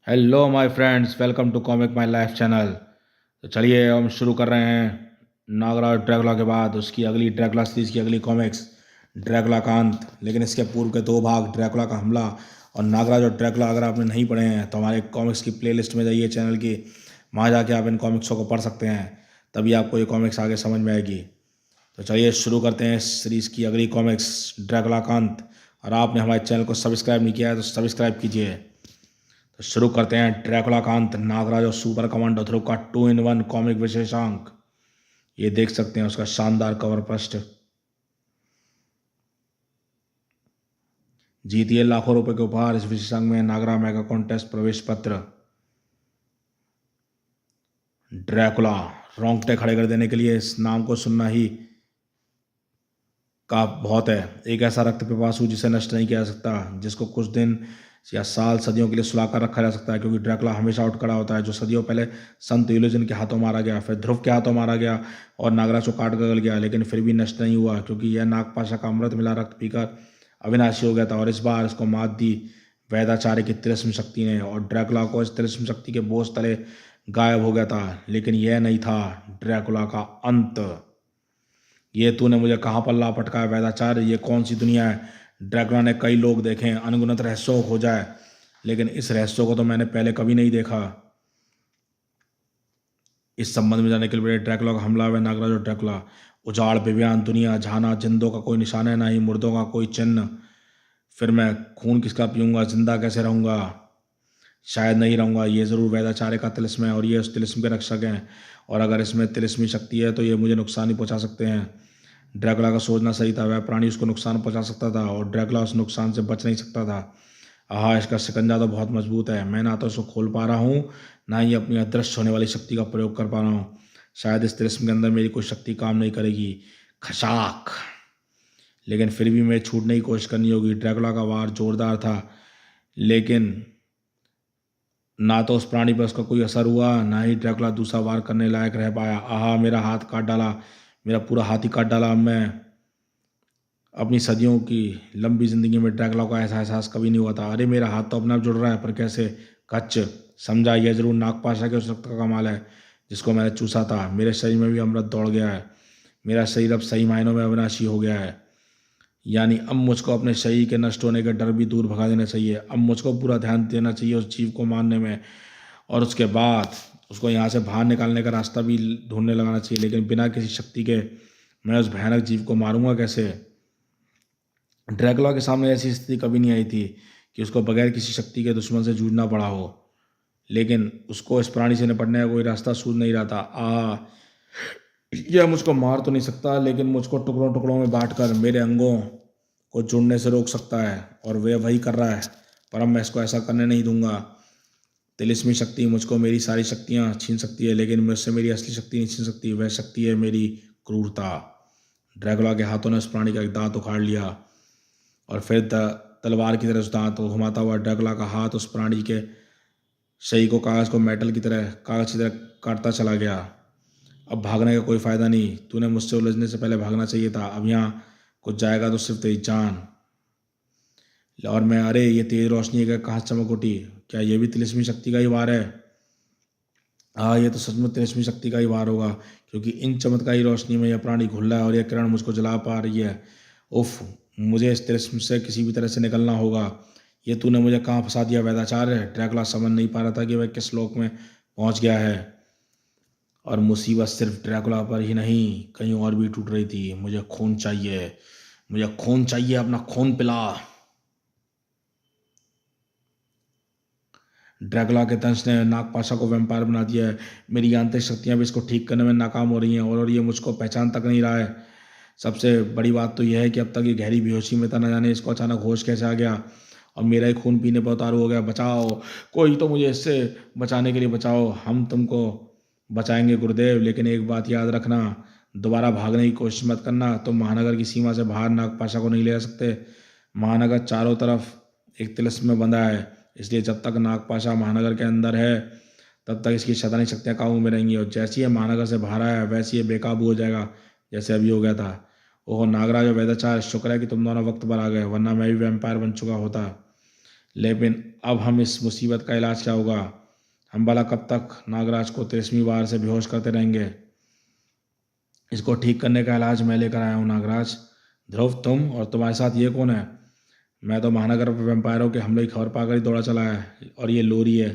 Hello my friends, welcome to comic my life channel. तो चलिए हम शुरू कर रहे हैं। नागराज ड्रैकुला के बाद उसकी अगली ड्रैकुला सीरीज की अगली कॉमिक्स ड्रैकुला का अंत। लेकिन इसके पूर्व के दो भाग ड्रैकुला का हमला और नागराज और ड्रैकुला अगर आपने नहीं पढ़े हैं तो हमारे कॉमिक्स की प्लेलिस्ट में जाइए चैनल की, वहाँ जाके आप इन कॉमिक्सों को पढ़ सकते हैं। तभी आपको ये कॉमिक्स आगे समझ में आएगी। तो चलिए शुरू करते हैं इस सीरीज़ की अगली कॉमिक्स ड्रैकुला का अंत। और आपने हमारे चैनल को सब्सक्राइब नहीं किया है तो सब्सक्राइब कीजिए। तो शुरू करते हैं ड्रैकुला का अंत, नागराज और सुपर कमांडो ध्रुव का 2-in-1 कॉमिक विशेषांक। ये देख सकते हैं उसका शानदार कवर पृष्ठ। जीतिए लाखों रुपए के उपहार। इस विशेषांक में नागरा मेगा कॉन्टेस्ट प्रवेश पत्र। ड्रैकुला, रोंगटे खड़े कर देने के लिए इस नाम को सुनना ही का बहुत है। एक ऐसा रक्त पिपासु जिसे नष्ट नहीं किया जा सकता, जिसको कुछ दिन या साल सदियों के लिए सुलाकर रखा जा सकता है, क्योंकि ड्रैकुला हमेशा उठ खड़ा होता है। जो सदियों पहले संत यूलोजन के हाथों मारा गया, फिर ध्रुव के हाथों मारा गया और नागराज को काट गल गया, लेकिन फिर भी नष्ट नहीं हुआ, क्योंकि यह नागपाशा का अमृत मिला रक्त पीकर अविनाशी हो गया था। और इस बार इसको मात दी वैदाचार्य की तिलिस्म शक्ति ने, और ड्रैकुला को इस तिलिस्म शक्ति के बोझ तले गायब हो गया था। लेकिन यह नहीं था ड्रैकुला का अंत। ये तूने मुझे कहाँ पर ला पटकाया वैदाचार्य? ये कौन सी दुनिया है? ड्रैकुला ने कई लोग देखे, अनगिनत रहस्यों को खोजा है, लेकिन इस रहस्यों को तो मैंने पहले कभी नहीं देखा। इस संबंध में जाने के लिए ड्रैकुला का हमला व नागराज और ड्रैकुला। उजाड़ बेबयान दुनिया, जहाँ ना जिंदों का कोई निशान है, ना ही मुर्दों का कोई चिन्ह। फिर मैं खून किसका पीऊंगा? जिंदा कैसे रहूंगा? शायद नहीं रहूंगा। ये जरूर वैदाचार्य का तिलिस्म है और ये उस तिलिस्म के रक्षक हैं, और अगर इसमें तिलिस्मी शक्ति है तो ये मुझे नुकसान ही पहुंचा सकते हैं। ड्रैकुला का सोचना सही था। वह प्राणी उसको नुकसान पहुंचा सकता था और ड्रैकुला उस नुकसान से बच नहीं सकता था। आहा, इसका शिकंजा तो बहुत मजबूत है। मैं ना तो उसको खोल पा रहा हूँ, ना ही अपनी अदृश्य होने वाली शक्ति का प्रयोग कर पा रहा हूँ। शायद इस तिलिस्म के अंदर मेरी कोई शक्ति काम नहीं करेगी। खशाक! लेकिन फिर भी मैं छूटने की कोशिश करनी होगी। ड्रैकुला का वार जोरदार था, लेकिन ना तो उस प्राणी पर उसका कोई असर हुआ, ना ही ड्रैकुला दूसरा वार करने लायक रह पाया। आहा, मेरा हाथ काट डाला, मेरा पूरा हाथ ही काट डाला। अब मैं अपनी सदियों की लंबी जिंदगी में ड्रैकुला को ऐसा एहसास कभी नहीं हुआ था। अरे मेरा हाथ तो अपने आप जुड़ रहा है, पर कैसे? कच्च! समझा, यह जरूर नागपाशा के उस रक्त का कमाल है जिसको मैंने चूसा था। मेरे शरीर में भी अमृत दौड़ गया है। मेरा शरीर अब सही मायनों में अविनाशी हो गया है। यानी अब मुझको अपने शरीर के नष्ट होने का डर भी दूर भगा देना चाहिए। अब मुझको पूरा ध्यान देना चाहिए उस जीव को मारने में, और उसके बाद उसको यहाँ से बाहर निकालने का रास्ता भी ढूंढने लगाना चाहिए। लेकिन बिना किसी शक्ति के मैं उस भयानक जीव को मारूंगा कैसे? ड्रैकुला के सामने ऐसी स्थिति कभी नहीं आई थी कि उसको बगैर किसी शक्ति के दुश्मन से जूझना पड़ा हो, लेकिन उसको इस प्राणी से निपटने का कोई रास्ता सूझ नहीं रहा था। यह मुझको मार तो नहीं सकता, लेकिन मुझको टुकड़ों टुकड़ों में बांटकर मेरे अंगों को जुड़ने से रोक सकता है, और वह वही कर रहा है। पर अब मैं इसको ऐसा करने नहीं दूंगा। तिलिस्मी शक्ति मुझको मेरी सारी शक्तियां छीन सकती है, लेकिन मुझसे मेरी असली शक्ति नहीं छीन सकती। वह शक्ति है मेरी क्रूरता। ड्रैकुला के हाथों ने उस प्राणी का एक दांत उखाड़ लिया, और फिर तलवार की तरह उस दांत को घुमाता हुआ ड्रैकुला का हाथ उस प्राणी के शरीर को कागज की तरह काटता चला गया। अब भागने का कोई फायदा नहीं। तूने मुझसे उलझने से पहले भागना चाहिए था। अब यहाँ कुछ जाएगा तो सिर्फ तेरी जान। और मैं, अरे ये तेज रोशनी का कहाँ चमक उठी? क्या ये भी तिलिस्मी शक्ति का ही वार है? हाँ, ये तो सचमुच तिलिस्मी शक्ति का ही वार होगा, क्योंकि इन चमत्कारी रोशनी में यह प्राणी घुल रहा है और यह किरण मुझको जला पा रही है। उफ! मुझे इस तिलिस्म से किसी भी तरह से निकलना होगा। ये तूने मुझे कहाँ फंसा दिया वैदाचार्य? ड्रैकुला समझ नहीं पा रहा था कि वह किस लोक में पहुंच गया है, और मुसीबत सिर्फ ड्रैकुला पर ही नहीं, कहीं और भी टूट रही थी। मुझे खून चाहिए, मुझे खून चाहिए, अपना खून पिला। ड्रैकुला के दंश ने नागपाशा को वैम्पायर बना दिया है। मेरी आंतरिक शक्तियां भी इसको ठीक करने में नाकाम हो रही हैं, और ये मुझको पहचान तक नहीं रहा है। सबसे बड़ी बात तो यह है कि अब तक ये गहरी बेहोशी में था, न जाने इसको अचानक होश कैसे आ गया और मेरा ही खून पीने पर उतारू हो गया। बचाओ, कोई तो मुझे इससे बचाने के लिए बचाओ। हम तुमको बचाएंगे गुरुदेव, लेकिन एक बात याद रखना, दोबारा भागने की कोशिश मत करना। तुम महानगर की सीमा से बाहर नागपाशा को नहीं ले जा सकते। महानगर चारों तरफ एक तिलिस्म में बंधा है, इसलिए जब तक नागपाशा महानगर के अंदर है तब तक इसकी शैतानी शक्तियाँ काबू में रहेंगी, और जैसे ही महानगर से बाहर आया वैसे ही बेकाबू हो जाएगा, जैसे अभी हो गया था। ओह नागराज और वैदाचार्य, शुक्र है कि तुम दोनों वक्त पर आ गए, वरना मैं भी वैम्पायर बन चुका होता। लेकिन अब हम इस मुसीबत का इलाज क्या होगा? हम भला कब तक नागराज को 23वीं बार से बेहोश करते रहेंगे? इसको ठीक करने का इलाज मैं लेकर आया हूँ नागराज। ध्रुव, तुम और तुम्हारे साथ ये कौन है? मैं तो महानगर पर वैम्पायरों के हमले की खबर पाकर ही दौड़ा चला है। और ये लोरी है,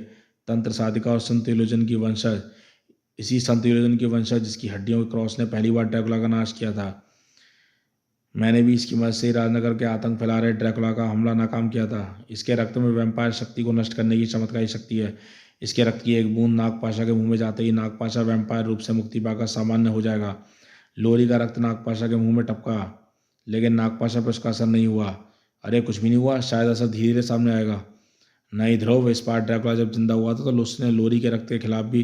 तंत्र साधिका और संत इल्यूजन की वंशज। इसी संत इल्यूजन की वंशज जिसकी हड्डियों के क्रॉस ने पहली बार ड्रैकुला का नाश किया था। मैंने भी इसकी मदद से ही राजनगर के आतंक फैला रहे ड्रैकुला का हमला नाकाम किया था। इसके रक्त में वैम्पायर शक्ति को नष्ट करने की चमत्कारी शक्ति है। इसके रक्त की एक बूंद नागपाशा के मुंह में जाते ही नागपाशा वैम्पायर रूप से मुक्ति पाकर सामान्य हो जाएगा। लोरी का रक्त नागपाशा के मुंह में टपका, लेकिन नागपाशा पर उसका असर नहीं हुआ। अरे कुछ भी नहीं हुआ, शायद असर धीरे धीरे सामने आएगा। नहीं ध्रुव, इस बार ड्रैकुला जब जिंदा हुआ था तो उसने लोरी के रक्त के खिलाफ भी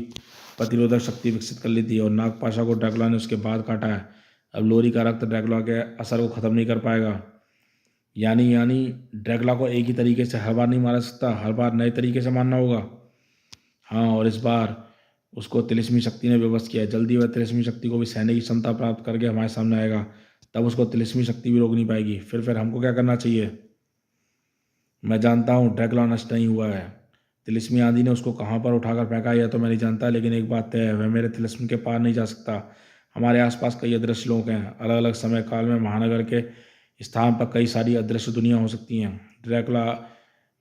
प्रतिरोधक शक्ति विकसित कर ली थी और नागपाशा को ड्रैकुला ने उसके बाद काटा है। अब लोरी का रक्त ड्रैकुला के असर को ख़त्म नहीं कर पाएगा। यानी ड्रैकुला को एक ही तरीके से हर बार नहीं मारा सकता, हर बार नए तरीके से मारना होगा। हाँ, और इस बार उसको तिलिस्मी शक्ति ने विवश किया है। जल्दी वह तिलिस्मी शक्ति को भी सहने की क्षमता प्राप्त करके हमारे सामने आएगा। तब उसको तिलिस्मी शक्ति भी रोक नहीं पाएगी। फिर हमको क्या करना चाहिए? मैं जानता हूँ ड्रैकुला नष्ट नहीं हुआ है। तिलिस्मी आंधी ने उसको कहाँ पर उठाकर फेंका यह तो मैं नहीं जानता, लेकिन एक बात तय है, वह मेरे तिलिस्म के पार नहीं जा सकता। हमारे आसपास कई अदृश्य लोग हैं। अलग अलग समय काल में महानगर के स्थान पर कई सारी अदृश्य दुनिया हो सकती हैं। ड्रैकुला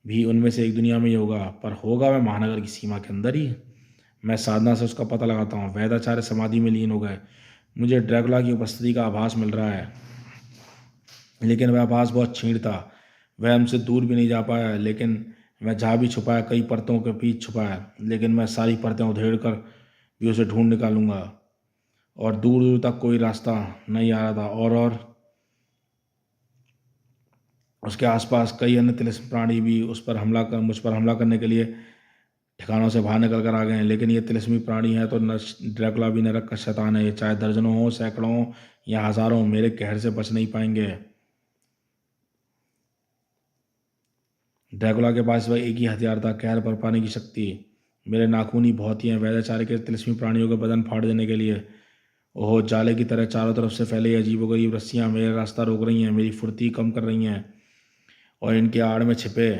भी उनमें से एक दुनिया में ही होगा, पर होगा वह महानगर की सीमा के अंदर ही। मैं साधना से उसका पता लगाता हूँ। वैदाचार्य समाधि में लीन हो गए। मुझे ड्रैकुला की उपस्थिति का आभास मिल रहा है, लेकिन वह आभास बहुत क्षीण था। वह हमसे दूर भी नहीं जा पाया, लेकिन वह जहाँ भी छुपा है कई परतों के बीच छुपा है। लेकिन मैं सारी परतें उधेड़ कर भी उसे ढूंढ निकालूंगा। और दूर दूर तक कोई रास्ता नहीं आ रहा था। और उसके आसपास कई अन्य तिलिस्म प्राणी भी मुझ पर हमला करने के लिए ठिकानों से बाहर निकल कर आ गए हैं। लेकिन ये तिलिस्मी प्राणी है तो ड्रैकुला भी नरक का शैतान है। ये चाहे दर्जनों हो, सैकड़ों हो या हजारों, मेरे कहर से बच नहीं पाएंगे। ड्रैकुला के पास वह एक ही हथियार था, कहर पर पाने की शक्ति। मेरे नाखून ही बहुत ही हैं वैद्याचार्य के तिलिस्मी प्राणियों के बदन फाड़ देने के लिए। ओहो, जाले की तरह चारों तरफ से फैले अजीबोगरीब रस्सियाँ मेरा रास्ता रोक रही हैं, मेरी फुर्ती कम कर रही हैं। और इनके आड़ में छिपे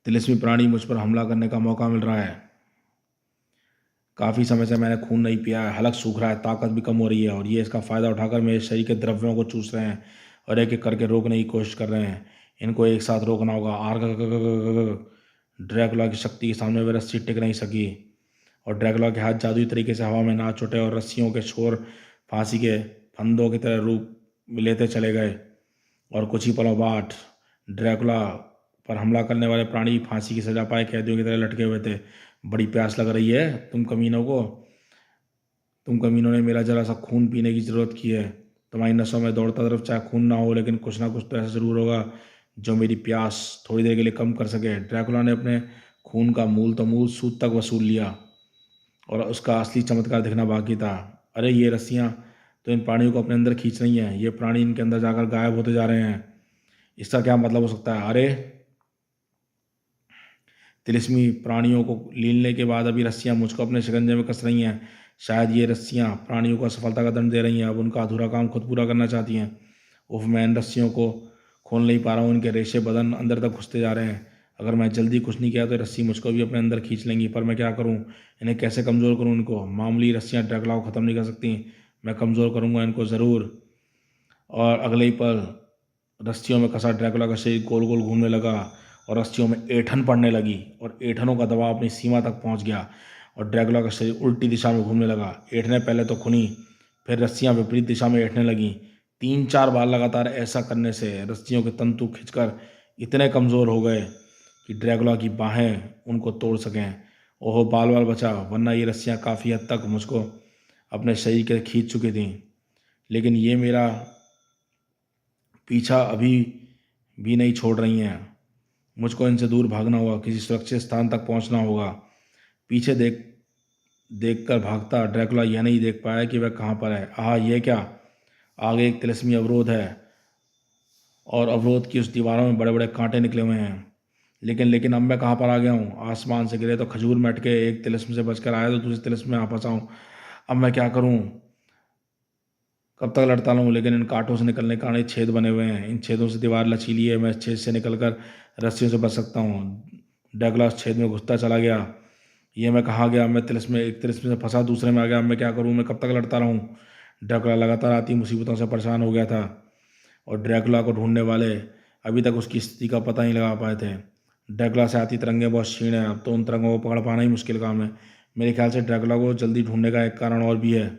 तिलिस्मी प्राणी मुझ पर हमला करने का मौका मिल रहा है। काफ़ी समय से मैंने खून नहीं पिया है, हलक सूख रहा है, ताकत भी कम हो रही है, और ये इसका फ़ायदा उठाकर मेरे शरीर के द्रव्यों को चूस रहे हैं और एक एक करके रोकने की कोशिश कर रहे हैं। इनको एक साथ रोकना होगा। ड्रैकुला की शक्ति के सामने वे रस्सी टिक नहीं सकी और ड्रैकुला के हाथ जादुई तरीके से हवा में नाच उठे और रस्सियों के छोर फांसी के फंदों की तरह रूप लेते चले गए। और कुछ ही पलों बाद ड्रैकुला पर हमला करने वाले प्राणी फांसी की सजा पाए कैदियों की तरह लटके हुए थे। बड़ी प्यास लग रही है तुम कमीनों ने मेरा जरा सा खून पीने की ज़रूरत की है। तुम्हारी नसों में दौड़ता तरफ चाहे खून ना हो, लेकिन कुछ ना कुछ तो ऐसा ज़रूर होगा जो मेरी प्यास थोड़ी देर के लिए कम कर सके। ड्रैकुला ने अपने खून का मूल सूद तक वसूल लिया और उसका असली चमत्कार दिखना बाकी था। अरे ये रस्सियाँ तो इन प्राणियों को अपने अंदर खींच रही हैं। ये प्राणी इनके अंदर जाकर गायब होते जा रहे हैं। इसका क्या मतलब हो सकता है? अरे तिलिस्मी प्राणियों को लीलने के बाद अभी रस्सियाँ मुझको अपने शिकंजे में कस रही हैं। शायद ये रस्सियाँ प्राणियों को असफलता का दंड दे रही हैं। अब उनका अधूरा काम खुद पूरा करना चाहती हैं। उफ, मैं इन रस्सियों को खोल नहीं पा रहा हूँ। इनके रेशे बदन अंदर तक घुसते जा रहे हैं। अगर मैं जल्दी कुछ नहीं किया तो रस्सी मुझको भी अपने अंदर खींच लेंगी। पर मैं क्या करूँ? इन्हें कैसे कमज़ोर करूँ? इनको मामूली रस्सियाँ ड्रैकुला को ख़त्म नहीं कर सकती। मैं कमज़ोर करूँगा इनको ज़रूर। और अगले ही पल रस्सियों में कसा ड्रैकुला का शरीर गोल गोल घूमने लगा और रस्सियों में ऐंठन पड़ने लगी और ऐंठनों का दबाव अपनी सीमा तक पहुंच गया और ड्रैकुला का शरीर उल्टी दिशा में घूमने लगा। ऐंठने पहले तो खुनी, फिर रस्सियां विपरीत दिशा में ऐंठने लगीं। 3-4 बार लगातार ऐसा करने से रस्सियों के तंतु खिंचकर इतने कमज़ोर हो गए कि ड्रैकुला की बाहें उनको तोड़ सकें। ओहो, बाल बाल बचा, वरना ये रस्सियाँ काफ़ी हद तक मुझको अपने शरीर के खींच चुकी थीं। लेकिन ये मेरा पीछा अभी भी नहीं छोड़ रही हैं। मुझको इनसे दूर भागना होगा, किसी सुरक्षित स्थान तक पहुंचना होगा। पीछे देख कर भागता ड्रैकुला यह नहीं देख पाया कि वह कहाँ पर है। आह, यह क्या! आगे एक तिलिस्मी अवरोध है और अवरोध की उस दीवारों में बड़े बड़े कांटे निकले हुए हैं। लेकिन अब मैं कहाँ पर आ गया हूँ? आसमान से गिरे तो खजूर में अटके, एक तिलिस्म से बचकर आया तो दूसरे तिलिस्म में आ फंसा हूँ। अब मैं क्या करूँ? कब तक लड़ता रहूं, लेकिन इन कांटों से निकलने के कारण ये छेद बने हुए हैं। इन छेदों से दीवार लचीली है, मैं इस छेद से निकलकर रस्सियों से बच सकता हूँ। ड्रैकुला उस छेद में घुसता चला गया। ये मैं कहाँ गया? मैं तिलिस्म में, एक तिलिस्म से फंसा दूसरे में आ गया। अब मैं क्या करूँ? मैं कब तक लड़ता रहूँ? ड्रैकुला लगातार आती मुसीबतों से परेशान हो गया था, और ड्रैकुला को ढूंढने वाले अभी तक उसकी स्थिति का पता नहीं लगा पाए थे। ड्रैकुला से आती तरंगें बहुत क्षीण है, अब तो उन तरंगों को पकड़ पाना ही मुश्किल काम है। मेरे ख्याल से ड्रैकुला को जल्दी ढूंढने का एक कारण और भी है।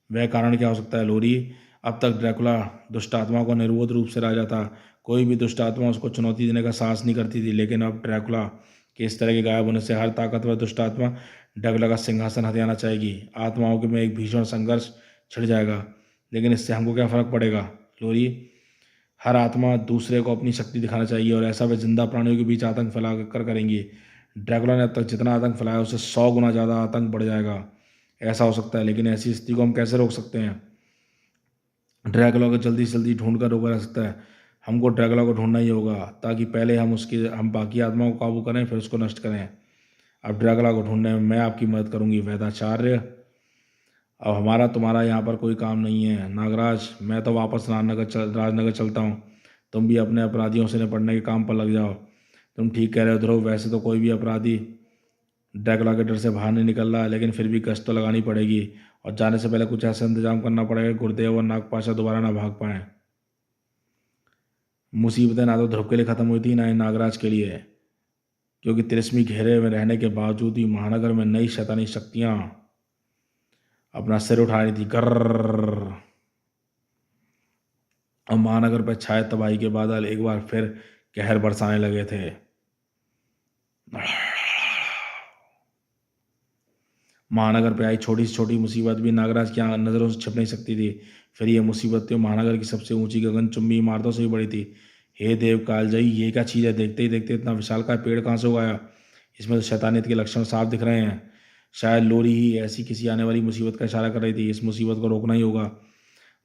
वह कारण क्या हो सकता है, लोरी? अब तक ड्रैकुला दुष्ट आत्मा को निर्वोध रूप से राजा था। कोई भी दुष्ट आत्मा उसको चुनौती देने का साहस नहीं करती थी, लेकिन अब ड्रैकुला के इस तरह के गायब होने से हर ताकतवर दुष्ट आत्मा ड्रैकुला का सिंहासन हथियाना चाहेगी। आत्माओं के में एक भीषण संघर्ष छिड़ जाएगा। लेकिन इससे हमको क्या फर्क पड़ेगा, लोरी? हर आत्मा दूसरे को अपनी शक्ति दिखाना चाहिए, और ऐसा वे जिंदा प्राणियों के बीच आतंक फैला कर करेंगी। ड्रैकुला ने अब तक जितना आतंक फैलाया उससे 100 गुना ज़्यादा आतंक बढ़ जाएगा। ऐसा हो सकता है, लेकिन ऐसी स्थिति को हम कैसे रोक सकते हैं? ड्रैकुला को जल्दी से जल्दी ढूंढ कर रोका जा सकता है। हमको ड्रैकुला को ढूंढना ही होगा, ताकि पहले हम बाकी आत्माओं को काबू करें, फिर उसको नष्ट करें। अब ड्रैकुला को ढूंढने में मैं आपकी मदद करूंगी, वैदाचार्य। अब हमारा तुम्हारा यहाँ पर कोई काम नहीं है, नागराज। मैं तो वापस राजनगर चलता हूँ। तुम भी अपने अपराधियों से निपटने के काम पर लग जाओ। तुम ठीक कह रहे हो ध्रुव, वैसे तो कोई भी अपराधी ड्रैकुला के डर से बाहर नहीं निकल रहा, लेकिन फिर भी गश्त तो लगानी पड़ेगी, और जाने से पहले कुछ ऐसा इंतजाम करना पड़ेगा गुरुदेव और नागपाशा दोबारा ना भाग पाएं। मुसीबतें ना तो ध्रुव के लिए खत्म हुई थी, ना ही नागराज के लिए, क्योंकि तिलिस्मी घेरे में रहने के बावजूद ही महानगर में नई शैतानी शक्तियां अपना सिर उठा रही थी। गर्र। अब महानगर पर छाए तबाही के बादल एक बार फिर कहर बरसाने लगे थे। महानगर पे आई छोटी से छोटी मुसीबत भी नागराज की नज़रों से छिप नहीं सकती थी। फिर ये मुसीबत तो महानगर की सबसे ऊंची गगनचुंबी इमारतों से भी बड़ी थी। हे देव कालजयी, ये क्या चीज़ है? देखते ही देखते इतना विशालकाय पेड़ कहाँ से उगाया? इसमें तो शैतानियत के लक्षण साफ दिख रहे हैं। शायद लोरी ही ऐसी किसी आने वाली मुसीबत का इशारा कर रही थी। इस मुसीबत को रोकना ही होगा,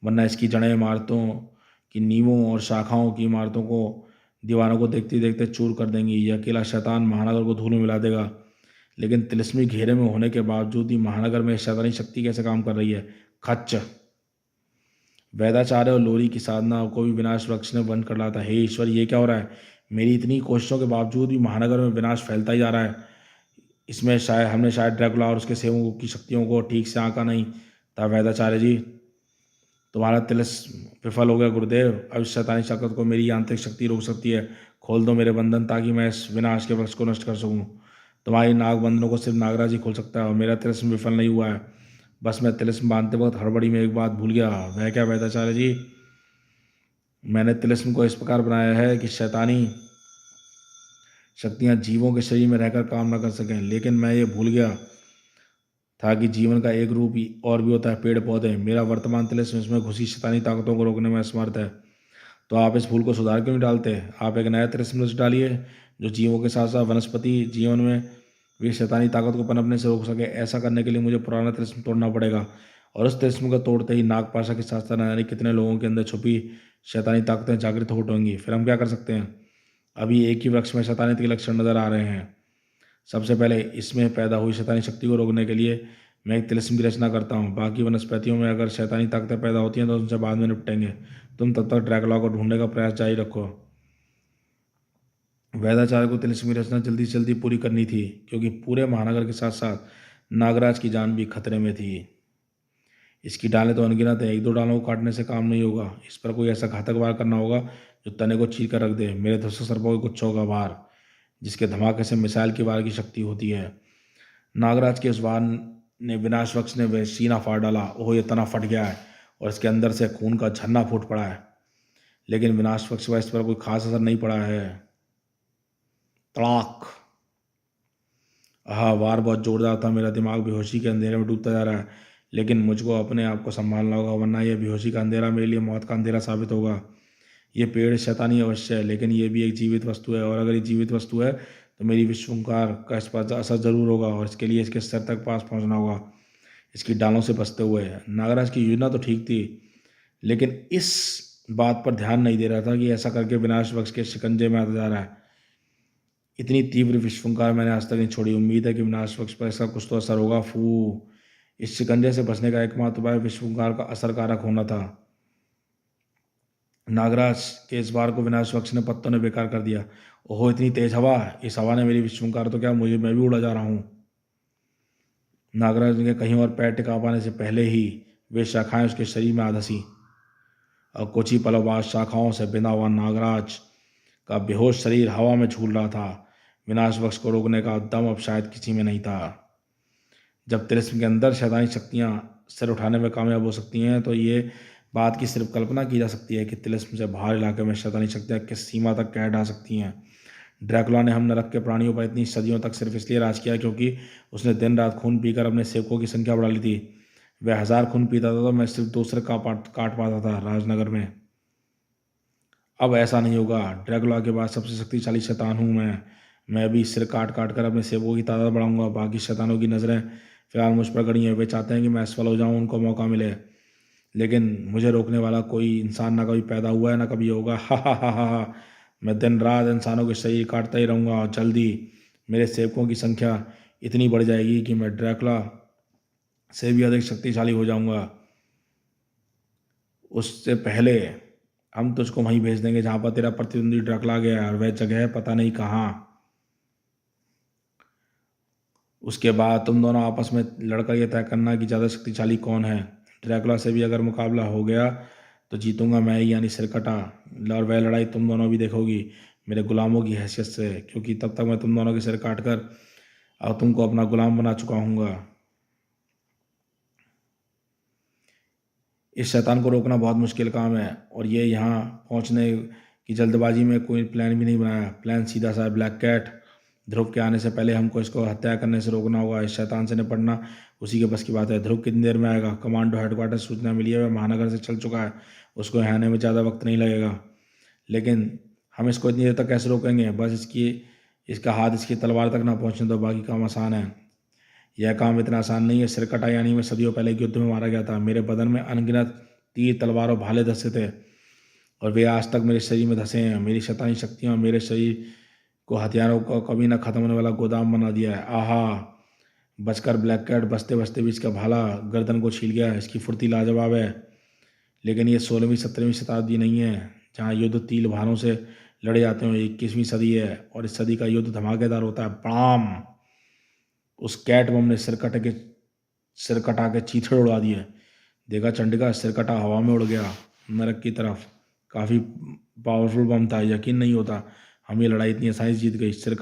वरना इसकी जड़ें इमारतों की नींवों और शाखाओं की इमारतों को, दीवारों को देखते देखते चूर कर देंगी। यह अकेला शैतान महानगर को धूल में मिला देगा। लेकिन तिलिस्मी घेरे में होने के बावजूद ही महानगर में शैतानी शक्ति कैसे काम कर रही है? खच्च। वैदाचार्य और लोरी की साधना को भी विनाश वृक्ष ने बंद कर डाला था। हे ईश्वर, ये क्या हो रहा है? मेरी इतनी कोशिशों के बावजूद भी महानगर में विनाश फैलता ही जा रहा है। इसमें शायद ड्रैकुला और उसके सेवकों की शक्तियों को ठीक से आंका नहीं था। वैदाचार्य जी, तुम्हारा तिलिस्म विफल हो गया गुरुदेव। अब इस शैतानी शक्ति को मेरी आंतरिक शक्ति रोक सकती है। खोल दो मेरे बंधन, ताकि मैं इस विनाश के वृक्ष को नष्ट कर सकूं। तुम्हारी नाग बंधनों को सिर्फ नागराज ही खोल सकता है, और मेरा तिलिस्म विफल नहीं हुआ है। बस मैं तिलिस्म बांधते वक्त हड़बड़ी में एक बात भूल गया। वह क्या वैदाचार्य जी? मैंने तिलिस्म को इस प्रकार बनाया है कि शैतानी शक्तियाँ जीवों के शरीर में रहकर काम न कर सकें, लेकिन मैं ये भूल गया था कि जीवन का एक रूप ही और भी होता है, पेड़ पौधे। मेरा वर्तमान तिलिस्म इसमें घुसी शैतानी ताकतों को रोकने में असमर्थ है। तो आप इस फूल को सुधार क्यों नहीं डालते? आप एक नया तिलिस्म डालिए, जो जीवों के साथ साथ वनस्पति जीवन में भी शैतानी ताकत को पनपने से रोक सके। ऐसा करने के लिए मुझे पुराना तिलिस्म तोड़ना पड़ेगा, और उस तिलिस्म को तोड़ते ही नागपाशा के साथ साथ न जाने कितने लोगों के अंदर छुपी शैतानी ताकतें जागृत हो उठेंगी। फिर हम क्या कर सकते हैं? अभी एक ही वृक्ष में शैतानियत के लक्षण नजर आ रहे हैं। सबसे पहले इसमें पैदा हुई शैतानी शक्ति को रोकने के लिए मैं एक तिलिस्म की रचना करता हूँ। बाकी वनस्पतियों में अगर शैतानी ताकतें पैदा होती हैं तो उनसे बाद में निपटेंगे। तुम तब तक ड्रैकुला को ढूंढने का प्रयास जारी रखो। वैदाचार्य को तिलिस्म की रचना जल्दी से जल्दी पूरी करनी थी, क्योंकि पूरे महानगर के साथ साथ नागराज की जान भी खतरे में थी। इसकी डालें तो अनगिनत है, एक दो डालों को काटने से काम नहीं होगा। इस पर कोई ऐसा घातक वार करना होगा जो तने को चीर कर रख दे। मेरे धनुष सर्पों के गुच्छों का वार, जिसके धमाके से मिसाइल की वार की शक्ति होती है। नागराज के उस वार ने विनाश वक्ष ने वह सीना फाड़ डाला। ओह, ये तना फट गया है और इसके अंदर से खून का झरना फूट पड़ा है, लेकिन विनाश वक्ष का इस पर कोई खास असर नहीं पड़ा है। तड़ाक। हाँ, वार बहुत जोरदार था। मेरा दिमाग बेहोशी के अंधेरे में डूबता जा रहा है, लेकिन मुझको अपने आप को संभालना होगा, वरना यह बेहोशी का अंधेरा मेरे लिए मौत का अंधेरा साबित होगा। ये पेड़ शैतानी अवश्य है, लेकिन ये भी एक जीवित वस्तु है, और अगर ये जीवित वस्तु है तो मेरी विश्वकार का इस पर असर जरूर होगा, और इसके लिए इसके सिर तक पास पहुंचना होगा, इसकी डालों से बचते हुए। नागराज की योजना तो ठीक थी, लेकिन इस बात पर ध्यान नहीं दे रहा था कि ऐसा करके विनाश वक्ष के शिकंजे में आता जा रहा है। इतनी तीव्र विश्वकार मैंने आज तक नहीं छोड़ी। उम्मीद है कि विनाश वक्ष पर ऐसा कुछ तो असर होगा। फू, इस शिकंजे से बचने का एकमात्र उपाय विश्वकार का असरकारक होना था। नागराज के इस बार को विनाशवक्ष ने पत्तों ने बेकार कर दिया। ओहो, इतनी तेज हवा! इस हवा ने मेरी विश्वकार तो क्या, मैं भी उड़ा जा रहा हूँ। नागराज के कहीं और पैर टिका पाने से पहले ही वे शाखाएं उसके शरीर में आ धंसी और कुछ ही पलों बाद शाखाओं से बिंदा हुआ नागराज का बेहोश शरीर हवा में झूल रहा था। विनाशवक्ष को रोकने का दम अब शायद किसी में नहीं था। जब तिलिस्म के अंदर शैतानी शक्तियां सिर उठाने में कामयाब हो सकती हैं तो ये बात की सिर्फ कल्पना की जा सकती है कि तिलिस्म से बाहर इलाके में शैतानी शक्तियां किस सीमा तक कहर ढा सकती हैं। ड्रैकुला ने हम नरक के प्राणियों पर इतनी सदियों तक सिर्फ इसलिए राज किया क्योंकि उसने दिन रात खून पीकर अपने सेवकों की संख्या बढ़ा ली थी। वह 1000 खून पीता था तो मैं सिर्फ 2 सिर काट पाता था राजनगर में। अब ऐसा नहीं होगा। ड्रैकुला के बाद सबसे शक्तिशाली शैतान हूँ मैं अभी सिर काट काट कर अपने सेवकों की तादाद बढ़ाऊंगा। बाकी शैतानों की नज़रें फिलहाल मुझ पर गड़ी हैं। वे चाहते हैं कि मैं असफल हो जाऊं, उनको मौका मिले, लेकिन मुझे रोकने वाला कोई इंसान ना कभी पैदा हुआ है ना कभी होगा। हा हा हा हा हा। मैं दिन रात इंसानों के शरीर काटता ही रहूँगा और जल्दी मेरे सेवकों की संख्या इतनी बढ़ जाएगी कि मैं ड्रैकुला से भी अधिक शक्तिशाली हो जाऊंगा। उससे पहले हम तुझको वहीं भेज देंगे जहाँ पर तेरा प्रतिद्वंदी ड्रैकुला गया है, और वह जगह है पता नहीं कहाँ। उसके बाद तुम दोनों आपस में लड़कर यह तय करना कि ज़्यादा शक्तिशाली कौन है। ड्रैकुला से भी अगर मुकाबला हो गया तो जीतूंगा मैं ही, यानी सिरकटा, और वह लड़ाई तुम दोनों भी देखोगी मेरे गुलामों की हैसियत से, क्योंकि तब तक मैं तुम दोनों के सिर काट कर और तुमको अपना गुलाम बना चुका हूँगा। इस शैतान को रोकना बहुत मुश्किल काम है, और ये यहाँ पहुँचने की जल्दबाजी में कोई प्लान भी नहीं बनाया। प्लान सीधा सा है, ब्लैक कैट। ध्रुव के आने से पहले हमको इसको हत्या करने से रोकना होगा। इस शैतान से निपटना उसी के बस की बात है। ध्रुव कितनी देर में आएगा? कमांडो हेडक्वार्टर सूचना मिली है, वह महानगर से चल चुका है। उसको यहाँ आने में ज़्यादा वक्त नहीं लगेगा, लेकिन हम इसको इतनी देर तक कैसे रोकेंगे? बस इसका हाथ इसकी तलवार तक ना पहुँचने दो, बाकी काम आसान है। यह काम इतना आसान नहीं है। सिरकटा यानी मैं सदियों पहले के युद्ध में मारा गया था। मेरे बदन में अनगिनत तीर, तलवार और भाले धंसे थे, और वे आज तक मेरे शरीर में धंसे हैं। मेरी शैतानी शक्तियाँ मेरे शरीर को हथियारों का कभी ना खत्म होने वाला गोदाम बना दिया है। आहा, बचकर ब्लैक कैट बचते बचते भी इसका भाला गर्दन को छील गया। इसकी फुर्ती लाजवाब है, लेकिन ये 16वीं 17वीं शताब्दी नहीं है जहाँ युद्ध तीर भारों से लड़े जाते हैं। 21वीं सदी है, और इस सदी का युद्ध धमाकेदार होता है। बड़ाम! उस कैट बम ने सिर कटा के चीथड़े उड़ा दिए। देखा चंडिका, सिर कटा हवा में उड़ गया नरक की तरफ। काफ़ी पावरफुल बम था, यकीन नहीं होता हम ये लड़ाई इतनी आसानी से जीत गई। सिर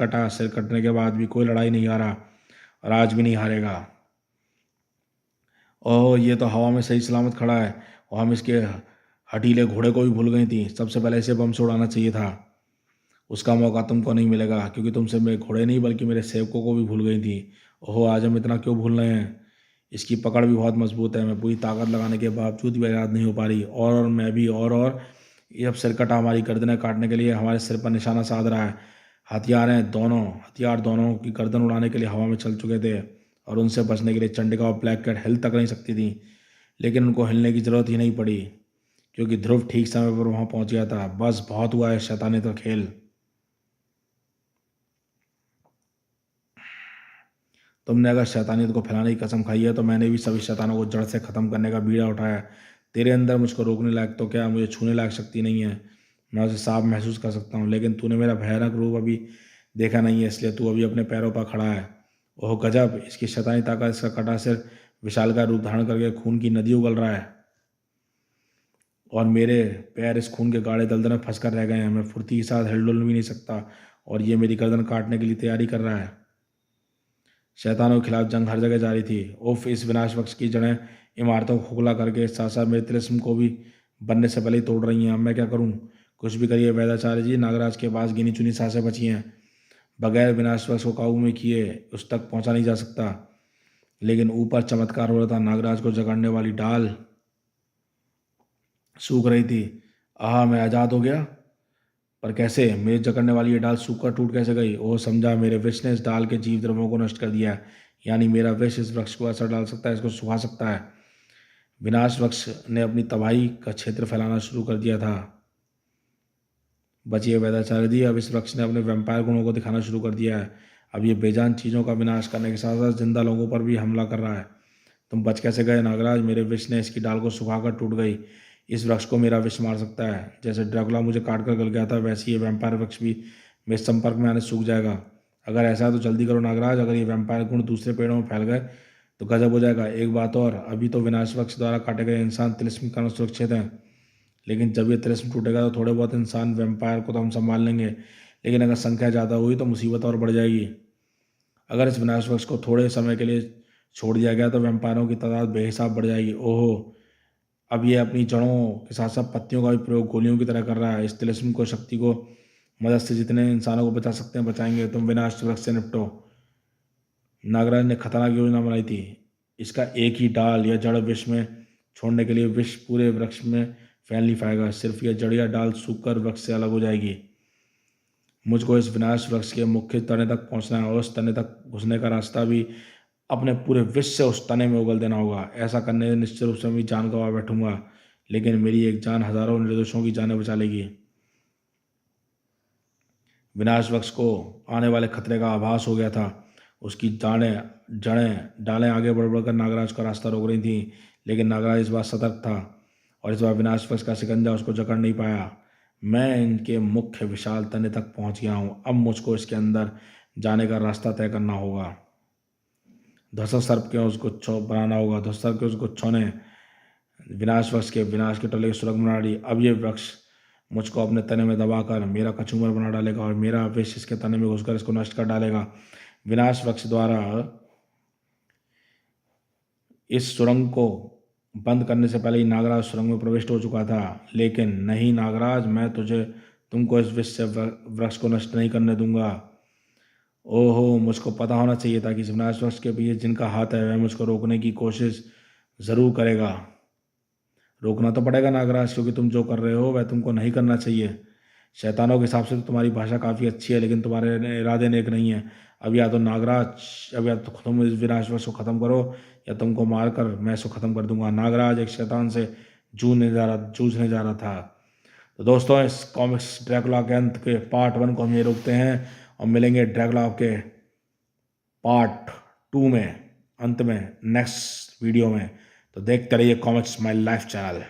कटने के बाद भी कोई लड़ाई नहीं हारा, और आज भी नहीं हारेगा। ओह, ये तो हवा में सही सलामत खड़ा है, और हम इसके हठीले घोड़े को भी भूल गई थी। सबसे पहले इसे बम से उड़ाना चाहिए था। उसका मौका तुमको नहीं मिलेगा, क्योंकि तुमसे मेरे घोड़े नहीं बल्कि मेरे सेवकों को भी भूल गई थी। ओह, आज हम इतना क्यों भूल रहे हैं? इसकी पकड़ भी बहुत मजबूत है। मैं पूरी ताकत लगाने के बावजूद भी याद नहीं हो पा रही। और मैं भी और ये अब सिरकटा हमारी गर्दनें काटने के लिए हमारे सिर पर निशाना साध रहा है। हथियार दोनों की गर्दन उड़ाने के लिए हवा में चल चुके थे, और उनसे बचने के लिए चंडिका और ब्लैक कैट हिल तक नहीं सकती थी। लेकिन उनको हिलने की जरूरत ही नहीं पड़ी, क्योंकि ध्रुव ठीक समय पर वहां पहुंच गया था। बस बहुत हुआ है शैतानी का खेल। तुमने अगर शैतानियत को फैलाने की कसम खाई है तो मैंने भी सभी शैतानों को जड़ से ख़त्म करने का बीड़ा उठाया। तेरे अंदर मुझको रोकने लायक तो क्या, मुझे छूने लायक शक्ति नहीं है। मैं उसे साफ महसूस कर सकता हूँ, लेकिन तूने मेरा भयानक रूप अभी देखा नहीं है, इसलिए तू अभी अपने पैरों पर खड़ा है। ओह गजब! इसकी शैतानी ताकत! इसका कटा सिर विशालकाय रूप धारण करके खून की नदी उगल रहा है, और मेरे पैर इस खून के गाढ़े दलदल में फंस कर रह गए हैं। मैं फुर्ती के साथ हिलडुल भी नहीं सकता, और ये मेरी गर्दन काटने के लिए तैयारी कर रहा है। शैतानों के खिलाफ जंग हर जगह जारी थी। उफ, इस विनाश वक्ष की जड़ें इमारतों को खोखला करके साथ साथ मेरे तिलिस्म को भी बनने से पहले ही तोड़ रही हैं। अब मैं क्या करूं? कुछ भी करिए वैदाचार्य जी, नागराज के पास गिनी चुनी सांसें बची हैं। बगैर विनाश वक्ष को काबू में किए उस तक पहुंचा नहीं जा सकता। लेकिन ऊपर चमत्कार हो रहा था। नागराज को जगाड़ने वाली डाल सूख रही थी। आह, मैं आज़ाद हो गया। पर कैसे? मेरी जकड़ने वाली ये डाल सूखकर टूट कैसे गई? ओह समझा, मेरे विष ने इस डाल के जीव द्रव्यों को नष्ट कर दिया है। यानी मेरा विष इस वृक्ष को असर डाल सकता है, इसको सुखा सकता है। विनाश वृक्ष ने अपनी तबाही का क्षेत्र फैलाना शुरू कर दिया था। बचिए वैदाचार्य जी, अब इस वृक्ष ने अपने वैम्पायर गुणों को दिखाना शुरू कर दिया है। अब ये बेजान चीज़ों का विनाश करने के साथ साथ जिंदा लोगों पर भी हमला कर रहा है। तुम बच कैसे गए नागराज? मेरे विष ने इसकी डाल को सुखाकर टूट गई। इस वृक्ष को मेरा विष मार सकता है। जैसे ड्रैकुला मुझे काट कर गल गया था, वैसे ये वैम्पायर वृक्ष भी मेरे संपर्क में आने से सूख जाएगा। अगर ऐसा है तो जल्दी करो नागराज, अगर ये वैम्पायर गुण दूसरे पेड़ों में फैल गए तो गजब हो जाएगा। एक बात और, अभी तो विनाश वृक्ष द्वारा काटे गए इंसान तिलिस्म के कारण सुरक्षित हैं, लेकिन जब ये तिलिस्म टूटेगा तो थोड़े बहुत इंसान वैम्पायर को तो हम संभाल लेंगे, लेकिन अगर संख्या ज़्यादा हुई तो मुसीबत और बढ़ जाएगी। अगर इस विनाश वृक्ष को थोड़े समय के लिए छोड़ दिया गया तो वैम्पायरों की तादाद बेहिसाब बढ़ जाएगी। ओहो, अब ये अपनी जड़ों के साथ साथ पत्तियों का भी प्रयोग गोलियों की तरह कर रहा है। इस तिलिस्म को शक्ति को मदद से जितने इंसानों को बचा सकते हैं बचाएंगे। तुम विनाश वृक्ष से निपटो। नागराज ने खतरनाक योजना बनाई थी। इसका एक ही डाल या जड़ विष में छोड़ने के लिए विष पूरे वृक्ष में फैल नहीं पाएगा। सिर्फ यह जड़ या डाल सूखकर वृक्ष से अलग हो जाएगी। मुझको इस विनाश वृक्ष के मुख्य तने तक पहुंचना है और उस तने तक घुसने का रास्ता भी अपने पूरे विष से उस तने में उगल देना होगा। ऐसा करने से निश्चित रूप से मैं जान गंवा बैठूंगा, लेकिन मेरी एक जान हजारों निर्दोषों की जानें बचा लेगी। विनाश वृक्ष को आने वाले खतरे का आभास हो गया था। उसकी जड़ें डालें आगे बढ़ बढ़कर नागराज का रास्ता रोक रही थी, लेकिन नागराज इस बार सतर्क था और इस बार विनाश वृक्ष का शिकंजा उसको जकड़ नहीं पाया। मैं इनके मुख्य विशाल तने तक पहुंच गया हूं। अब मुझको इसके अंदर जाने का रास्ता तय करना होगा। ध्वस्त सर्प के उस गुच्छों बनाना होगा। ध्वस्त सर्प के उस गुच्छों ने विनाश वृक्ष के विनाश के टले की सुरंग बना दी। अब ये वृक्ष मुझको अपने तने में दबाकर मेरा कचूमर बना डालेगा और मेरा विष इसके तने में घुसकर इसको नष्ट कर डालेगा। विनाश वृक्ष द्वारा इस सुरंग को बंद करने से पहले ही नागराज सुरंग में प्रविष्ट हो चुका था। लेकिन नहीं नागराज, मैं तुमको इस विष से वृक्ष को नष्ट नहीं करने दूंगा। ओहो, मुझको पता होना चाहिए था कि इस विनाश वृक्ष के पीछे जिनका हाथ है वह मुझको रोकने की कोशिश जरूर करेगा। रोकना तो पड़ेगा नागराज, क्योंकि तुम जो कर रहे हो वह तुमको नहीं करना चाहिए। शैतानों के हिसाब से तो तुम्हारी भाषा काफ़ी अच्छी है, लेकिन तुम्हारे इरादे नेक नहीं है। अब या तो नागराज, अब या तो तुम इस विनाश वृक्ष को ख़त्म करो या तुमको मारकर मैं इसको ख़त्म कर दूंगा। नागराज एक शैतान से जूझने जा रहा था। तो दोस्तों, इस कॉमिक्स ड्रैकुला के अंत के पार्ट 1 को हम ये रोकते हैं और मिलेंगे ड्रैकुला के पार्ट 2 में, अंत में, नेक्स्ट वीडियो में। तो देखते रहिए कॉमिक्स माई लाइफ चैनल।